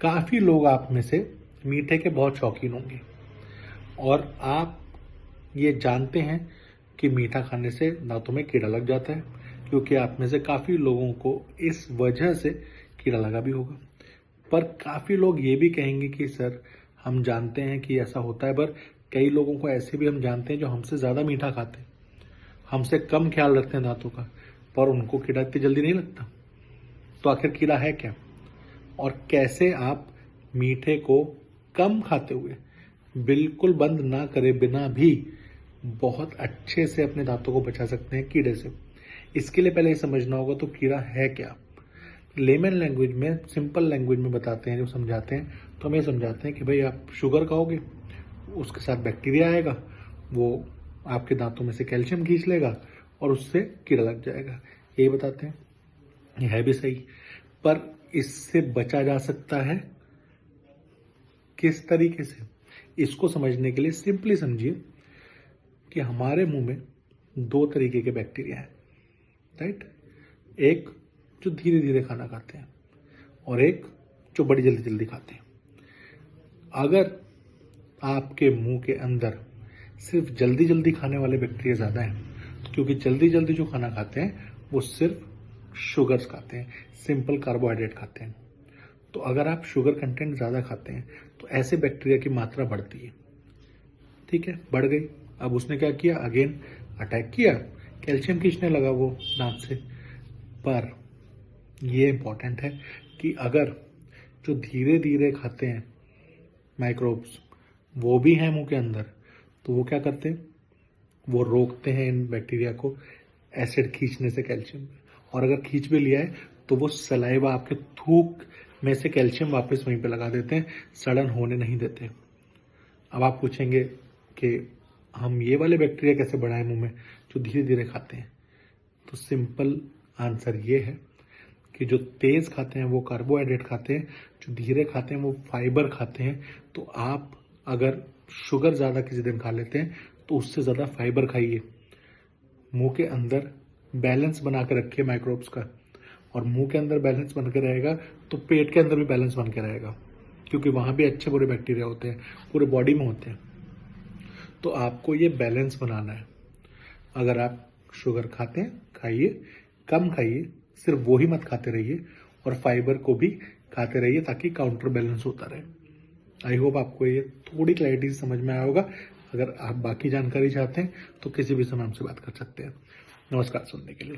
काफ़ी लोग आप में से मीठे के बहुत शौकीन होंगे और आप ये जानते हैं कि मीठा खाने से दांतों में कीड़ा लग जाता है, क्योंकि आप में से काफ़ी लोगों को इस वजह से कीड़ा लगा भी होगा। पर काफ़ी लोग ये भी कहेंगे कि सर, हम जानते हैं कि ऐसा होता है, पर कई लोगों को ऐसे भी हम जानते हैं जो हमसे ज़्यादा मीठा खाते हैं, हमसे कम ख्याल रखते हैं दांतों का, पर उनको कीड़ा इतनी जल्दी नहीं लगता। तो आखिर कीड़ा है क्या, और कैसे आप मीठे को कम खाते हुए, बिल्कुल बंद ना करे बिना भी, बहुत अच्छे से अपने दांतों को बचा सकते हैं कीड़े से। इसके लिए पहले ये समझना होगा तो कीड़ा है क्या। लेमन लैंग्वेज में, सिंपल लैंग्वेज में बताते हैं, जो समझाते हैं तो हम ये समझाते हैं कि भाई आप शुगर खाओगे, उसके साथ बैक्टीरिया आएगा, वो आपके दांतों में से कैल्शियम खींच लेगा और उससे कीड़ा लग जाएगा। यही बताते हैं। ये है भी सही, पर इससे बचा जा सकता है किस तरीके से, इसको समझने के लिए सिंपली समझिए कि हमारे मुंह में दो तरीके के बैक्टीरिया हैं, राइट। एक जो धीरे धीरे खाना खाते हैं और एक जो बड़ी जल्दी जल्दी खाते हैं। अगर आपके मुंह के अंदर सिर्फ जल्दी जल्दी खाने वाले बैक्टीरिया ज़्यादा हैं, क्योंकि जल्दी जल्दी जो खाना खाते हैं वो सिर्फ शुगर्स खाते हैं, सिंपल कार्बोहाइड्रेट खाते हैं। तो अगर आप शुगर कंटेंट ज़्यादा खाते हैं तो ऐसे बैक्टीरिया की मात्रा बढ़ती है। ठीक है, बढ़ गई। अब उसने क्या किया, अगेन अटैक किया, कैल्शियम खींचने लगा वो दांत से। पर ये इंपॉर्टेंट है कि अगर जो धीरे धीरे खाते हैं माइक्रोब्स, वो भी हैं मुंह के अंदर, तो वो क्या करते हैं, वो रोकते हैं इन बैक्टीरिया को एसिड खींचने से कैल्शियम। और अगर खींच भी लिया है तो वो सलाइवा, आपके थूक में से कैल्शियम वापस वहीं पे लगा देते हैं, सड़न होने नहीं देते। अब आप पूछेंगे कि हम ये वाले बैक्टीरिया कैसे बढ़ाएं मुंह में जो धीरे धीरे खाते हैं। तो सिंपल आंसर ये है कि जो तेज खाते हैं वो कार्बोहाइड्रेट खाते हैं, जो धीरे खाते हैं वो फाइबर खाते हैं। तो आप अगर शुगर ज़्यादा किसी दिन खा लेते हैं तो उससे ज़्यादा फाइबर खाइए। मुंह के अंदर बैलेंस बना के रखिए माइक्रोब्स का, और मुंह के अंदर बैलेंस बन के रहेगा तो पेट के अंदर भी बैलेंस बन के रहेगा, क्योंकि वहाँ भी अच्छे बुरे बैक्टीरिया होते हैं, पूरे बॉडी में होते हैं। तो आपको ये बैलेंस बनाना है। अगर आप शुगर खाते हैं, खाइए, कम खाइए, सिर्फ वो ही मत खाते रहिए, और फाइबर को भी खाते रहिए ताकि काउंटर बैलेंस होता रहे। आई होप आपको ये थोड़ी क्लैरिटी से समझ में आया होगा। अगर आप बाकी जानकारी चाहते हैं तो किसी भी समय हमसे बात कर सकते हैं। नमस्कार सुनने के लिए।